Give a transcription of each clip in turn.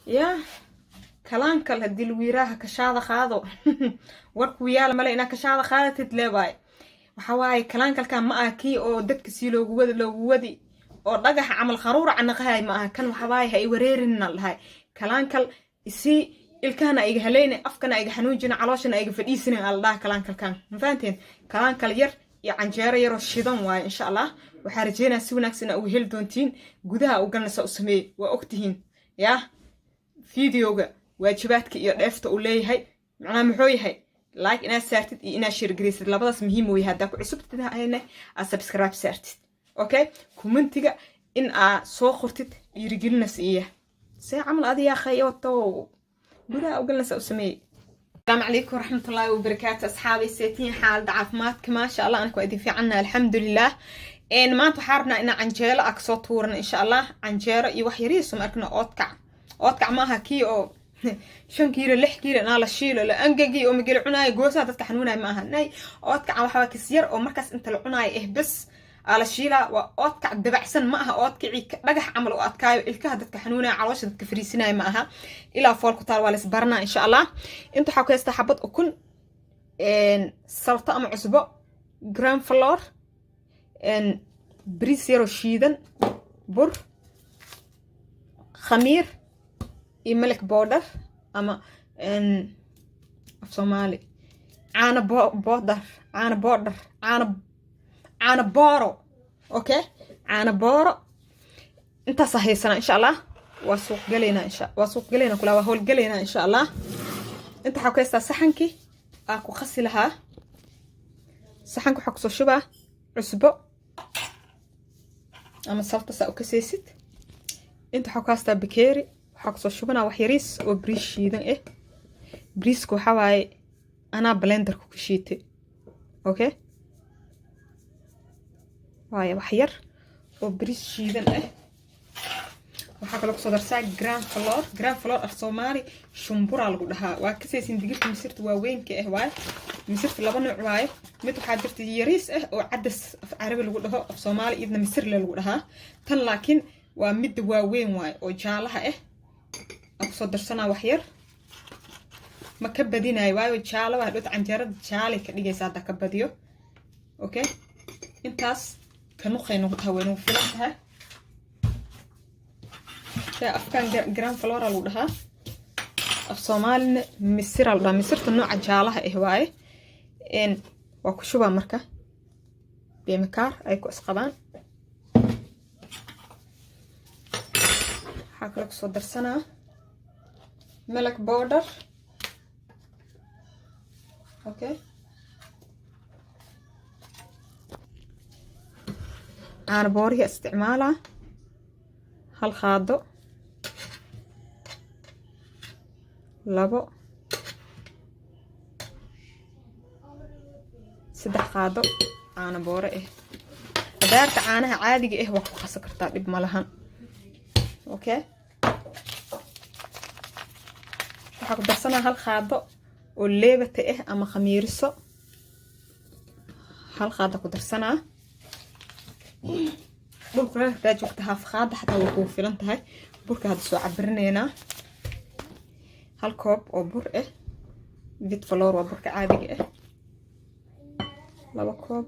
يا كلام كل هدي الويراها كشاذة خاضو ورك ويالا ملا إنا كشاذة خاضة تتلاباي وحواي كلام كل كان ما أكي أو دك سيلو جود لو جودي أو رجح عمل خرورة عن هاي ما كان وحواي هاي وريرنا الهاي كلام كل يسي الكان أيج هلين أفكنا أيج حنوجنا علاشنا أيج في إيسنا الله كلام كل كان فهمتين كلام كل ير يعني جاري يرشيدون واي إن شاء الله وحرجينا سونك سنة وهيل دونتين جودها وقلنا سأسمي وأكتهين يا فيديوغا waajibaadka iyo dheefta uu leeyahay macnaha muxuu yahay like inaad saartid iyo inaad share gareysid labadaas muhiim weeye haddaa ku cusubtahayna aad subscribe saartid okay commentiga in aad soo qortid dhiirigelinaysa iyo see camal adiga khayooto gudaha ugalnaysa u sameeyey السلام عليكم ورحمة الله وبركاته أصحابي سيتين حال عافماتك ما شاء الله أنا كويدين في عنا الحمد لله إن ما تحاربنا إن عنجيلة أكسوت ورنا إن شاء الله عنجيرة يوحيريس ومركنا أوتكع maaha kii oo 5 kiilo 6 kiilo ana la shiilo la angagi oo migil cunaay goosa dadka xanuunay maaha nay oodkac waxa ka siyar oo markaas inta la cunaay bas ala shiila waa oodkac dabacsan maaha oodkici dhagax amal oo adkaayo ilkaha dadka xanuunay caloosha dadka fariisinay maaha ilaa foolku taal waa la isbarnaa insha Allah inta waxa ku haysta xabad ukun salta ama cusbo gram flour bris yaro shiidan bur خمير ملك بودر اما ان صومالي عانا بودر عانا بورو اوكي عانا بورو انت صحيح ان شاء الله وسوق قلينا ان شاء وسوق قلينا كلها وهول قلينا ان شاء الله انت حكيستا صحنكي اكو خسي لها صحنكو حكسو شبه عصبو اما سلطه ساو كسيست انت حكاستا بكيري حكسو شبنا وحيريس وبريش شيدان ايه بريسكو حواي انا بلندر كوكشيتي اوكي واي وحير وبريش شيدان ايه وحكا لك صدر ساك جرام فلور الصومالي شمبورا لغو دها واكسيسين ديجيرت مسيرت واوين كي ايه واي مسيرت لبا نوع واي ميتو حاجرت يريس ايه وعدس عربي لغو دها الصومالي اذن مسير لغو دها تن لكن ومد واوين واي oo jaalaha ah aku soo darsanaa wax yar ma ka badinaay waayo jaalo waa dhot canjeerada jaale ka dhigaysa hada ka badiyo okay intaas kanu qayno ku taawayno filantahay ta afkan gram flour lagu dhahaa af Soomaalina misir la dhahaa misirta nooca jaalaha ah waaye waa ku shubaa marka beemkaar ay ku isqabaan حاكلك صدر سنة ملك بودر اوكي انا بوري استعمالها هالخاضو لابو 3 خاضو انا بوري ايه دارت عانها عادي ايه وقت خسكرتا دب ملهن اوكي waxaa ku darsanaa hal qaado oo leebata ah ama khamiiriso hal qaado ku darsanaa burka la joogta haaf qaado xataa way ku filan tahay burka hadda soo cabirneena hal koob oo bur ah vit flour waa burka caadiga ah laba koob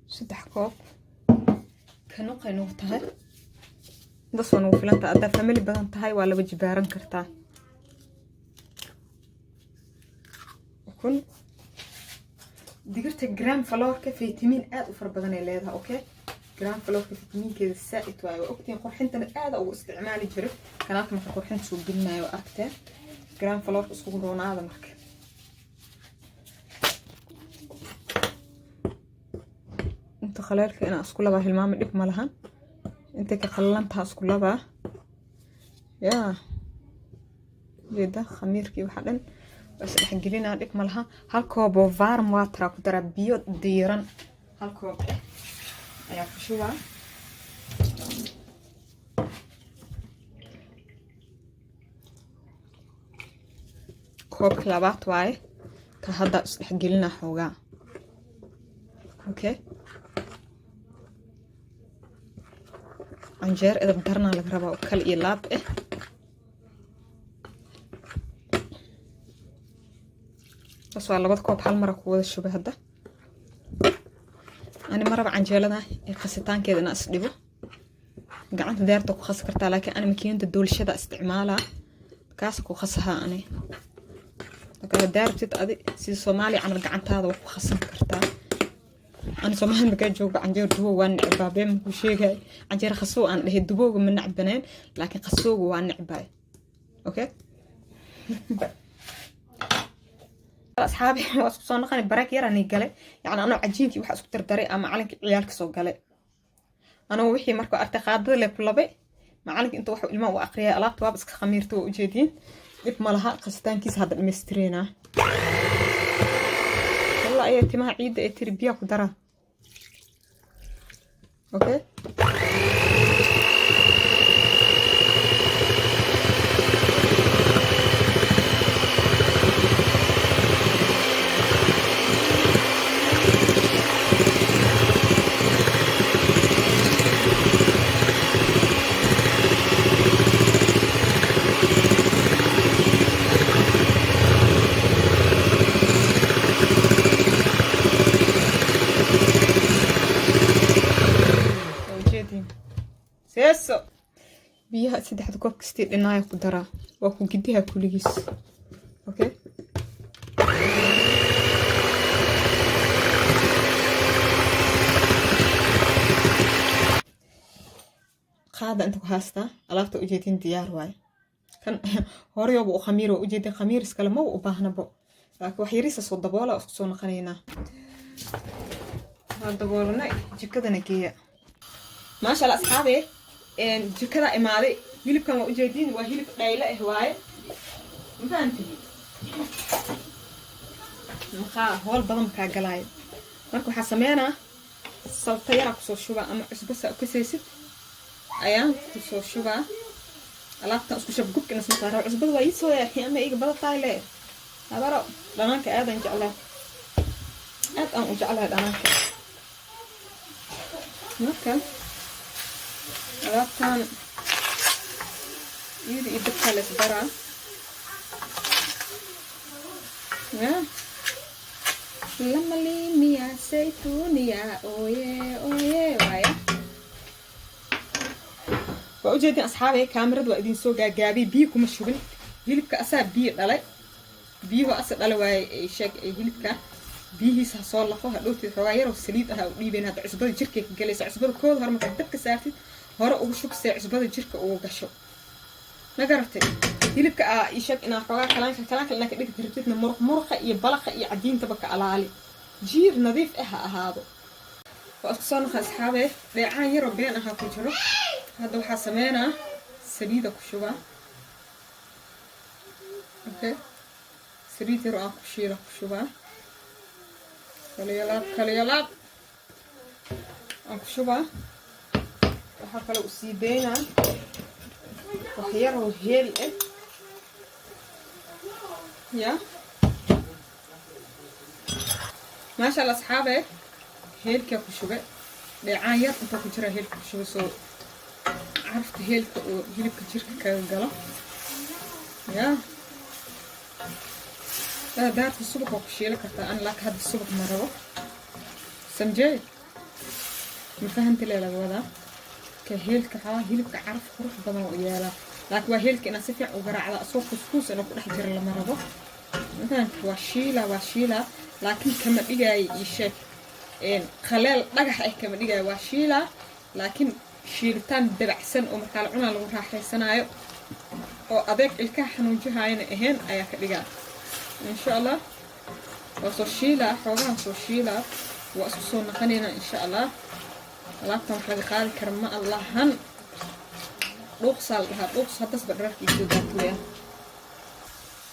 3 koob كانوا قينوه تهاي بس وانا وفلانتا ادا فاميلي بدن تهاي ولا بجبارن كرتا وكن ديقرت جرام فلور كفيتامين اد وفر بدن ليدها اوكي جرام فلور كفيتامين كذا السائد واي واوقتين قرحنتنا اد او استعمالي جرب كانت marka qurxinta soo gelinayo agta جرام فلور isku roonaada marka انت خلالك انا اسكو لبا هلمام دب ملهن انت كخللنتها اسكو لبا يا جدا خميركي وحدن بس دحجلينا دب ملها هل كوب فارم واترا كدرا بيو ديران هل كوب ايا كشوا كوب لبات واي كهدا دحجلينا خوغا اوكي canjeer edab darna laga rabaa oo kal iyo laab ah bas waa labada koob hal mar ku wada shubay hadda ani maraba canjeelada ee qasitaankeeda ina is dhibo gacanta deerta ku khas kartaa laakiin ani makiinada doolshada isticmaala kaas ku khasaha ani marka daartid adi si Soomaali camal gacantaada wax ku khasan kartaa أنا سمعان بكاجوج عنجر دبو وان عبابين وشيء عنجر خسو أنا له دبو من عبنين لكن خسو وان عباي أوكي أصحابي وصلنا خاني براك يراني قلي يعني أنا عجينتي وح أسكتر طريقة مع عليك عيالك سو قلي أنا وحي مركو أرتقاد لك لبي مع عليك أنت وح الماء وأقرياء لا توابس خميرتو وجدين لب مالها قصتان كيس هذا المسترينا والله أي تما عيد تربية قدرة أوكي سيسو بيها سيدي حد كوب كستير إنها يقدرها وأكو جديها كليس أوكي قاعدة أنتو هاستا ألافتو أجيتين ديار واي كان هوريو بو خمير وأجيتين خمير سكالمو وباهنا بو لكن وحيريسا صد دبولا أسكسونا خلينا هاد دبولنا جيكدا نكية ما شاء الله أصحابي جكدا إمالي هيلب كانوا أجيدين وهيلب قيلة هواي مفهمتي مخا هول بدن كاجلاي marka waxa sameeyana salta yar ku soo shuba ama cusbo sa ku seesid ayaan ku soo shuba alaabta isku shab gubka nasma saaro cusbada way soo yahay ama iga bada tayle habaro dhanaanka aadan jeclaa aad aan u jeclaa dhanaanka marka alaabtan يدي يدخل الزبرة لما لي ميا زيتونية أويه أويه وايا وأجدين أصحابي كاميرا وأدين سوقا جابي بيكو مشوبين هيلبك أسا بي دلي بيهو أسا دلي واي شاك هيلبك بيهي سهصول لفوها لوتي حواير وسليد أها وديبين هاد عصبة جيركي جليس عصبة كود هرمك دبك ساعتي هورا ugu shugse cusbada jirka ugu gasho ma garatay hilibka aa ishag ina xogaa kalaanka ina ka dhigto rabtidna muruqa iyo balaqa iyo cadiinta baka alaali jiir nadiif ah ahaado waa isku soo naxay asxaabe dheecaan yar oo been aha ku jiro hadda waxa sameeyna saliida ku shuba okay saliid yar oo ku shiila ku shuba kaliyalaab aan ku shuba waxa kale u sii deena waxyar oo heel ah ya ما شاء الله أصحابي هيلك يا كشوبة دعاية أنت كجرا هيلك كشوبة سو عرفت هيلك وهيلك كجرا كجلا يا لا دارت الصبح وكشيلة كرتا أنا لك هذا الصبح مرة سمجي مفهمت لي الوضع كهيلك حوا هيلك عرف خروج بما ويالا لكن وهيلك أنا سفيع وجرا على أصوات كسكوس أنا كل حجر لما ربط مثلا وشيلة لكن كما دغاي يشك ان خلال دغخ اي كما دغاي واشيلا لكن شيلتان دبعسن او marka cuna lagu raaxaysanayo oo adeeg ilka xanuunjahayna ahayn ayaa ka dhigaa insha Allah soo shiila xogaan soo shiila waa isku soo naqanina insha Allah alaabtan waxa qaali karma Allahan dhuuqsal hadas badarkiisu daatulaya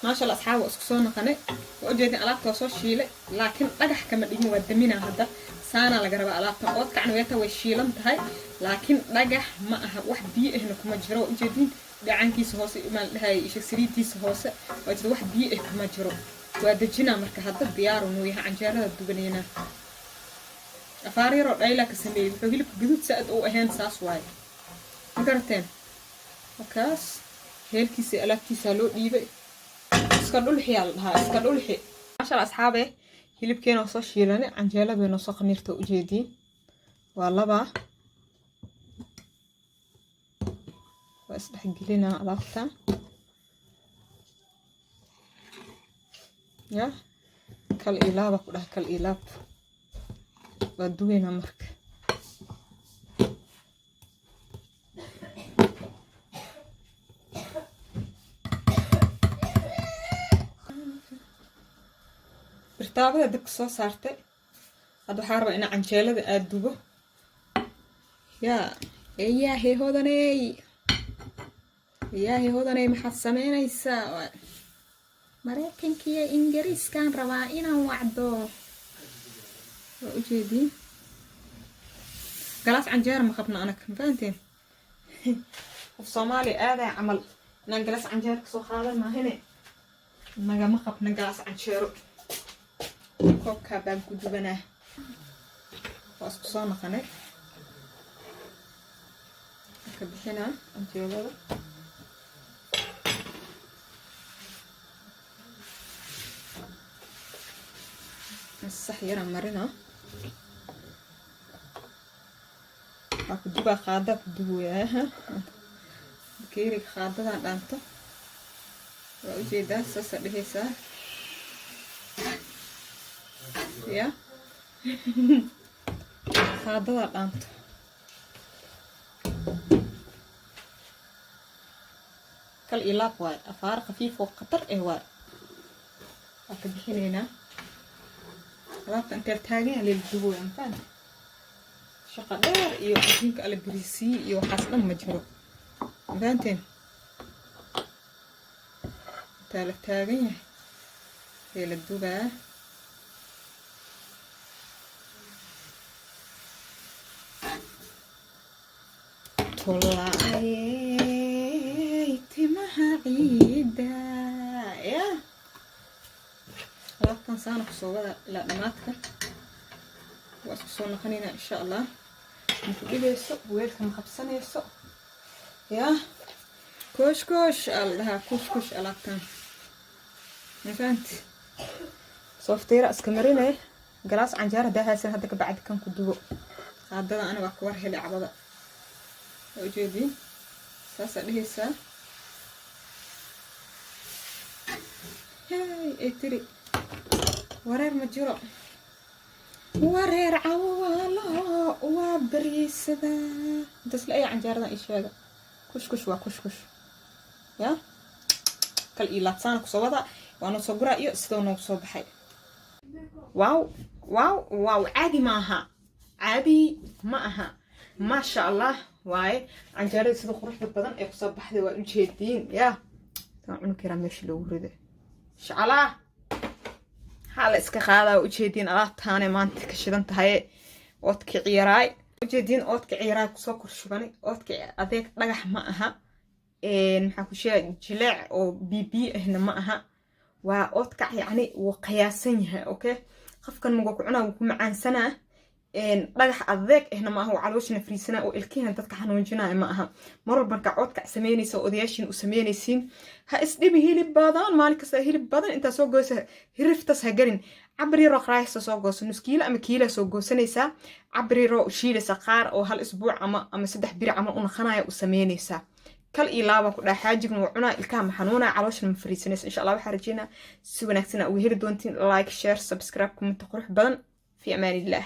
ما شاء الله أصحابه أسكسونا قناة وأجيتين ألابتا وصو شيلة لكن أجح كما ديمو ودمينا هذا سانا لقربا ألابتا قوات كعنو يتا وشيلم تهي لكن أجح ما أها واحد بيه إهنا كما جرو أجيتين دعان كيس هوسي هاي إشك سريد كيس هوسي وأجد واحد بيه إه كما جرو وأدجينا مركا هذا ديار ونويها عن جارة الدبنينا أفاريرو أيلا كسمي وحوهيلك قدود سأد أو أهان ساس واي قرتين وكاس هيلكيسي ألاكتيسا لو ديبي اسكال الحيال ها اسكال الحي عشان أصحابي هيلب كينو صو شيلاني عنجيلا بينو صو خميرتو ujeedin والله با واسدحقلينا alaabta يا kal ilaaba ku dhahay kal ilaab waa duweyna marka birtaabada dabka soo saartay hadda waxaan rabaa inaan canjeelada aad dubo yaa eeyaahe hodaney maxaad samaynaysaa mareykankiiyo ingiriiskaan rabaa inaan wacdo waa ujeediin galaas canjeera ma qabna anag ma fahanteen qof soomaaliya aadaa camal inaan galaas canjeera kasoo qaadan maahine nagama qabna galaas canjeero koobkaa baan ku dubanaa waa isku soo naqanay ka bixinaa canjeelada صح يرى مرنا aku juga kada kedua kiri kada danto ujeeda sasa dhehaysa ya kada danto kal ilaaq waay afaar khafiif oo khatar eh waay aku bixinayna alaabta inta taagan la dubo aan faan shaqa dheer iyo qashinka ala grisi iyo waxaas dhan ma jiro faanteen tala taagan yahay la dubaa tolay timaha ciida ya alaabtan saana kusoo wada ilaa dhamaadka waa isku soo naqanayna insha allah maku dhibeyso weelka ma qabsanayso yaa kush allaha kush alaabtan ma fahanti softera iska marinay galaas canjeera daahaysan hadda kabacdi kan ku dubo qaadada ana waa ku war helay cabada waa ujeediin saasa dhehaysaa hey tiri wareer ma jiro wareer cawalo waa bariisada dasla ay canjeerada isheega kush waa kush ya kal ilaatsan ku soo wada waana soo guraa iyo sidoo noo soo baxay wow caadi ma aha ma sha Allah waaye canjeerada sida quruxda badan ee ku soo baxday waa u jeedin ya taan cunug kara meesha loogu riday insha Allah hala iska qaada u jeedin alaabtaane maanta ka shidan tahay oodka ciyaray u jeedin oodka ciyaray ku soo korshubanay oodka adeeg dhagax ma aha maxaa ku sheegay jileec oo bibi ahna ma aha waa oodka yacni wuu qiyaasan yahay okay qofkan magu ku cunaa ku macaansanaa dhagax adeeg ahna ma aha oo calooshna friisana oo ilkiina dadka xanuunjinaa ma aha mar walba ka oodka sameynaysa odayaashin u sameynaysiin ha isdhibi hilib badan maalin kasta hilib badan inta soo goosa hiriftas ha garin cabri ro qraaysa soo gooso nus kiilo ama kiilo soo goosanaysa cabri ro shiilasa qaar oo hal isbuuc ama 3 bir ama una qanaaya u sameynaysa kal ilaaba ku dhaxaajigna waa cunaa ilkaha ma xanuuna calooshna ma friisanaysa insha Allah waxa rajayna si wanaagsan ugu heli doontiin like share subscribe comment qurux badan fi amaanillah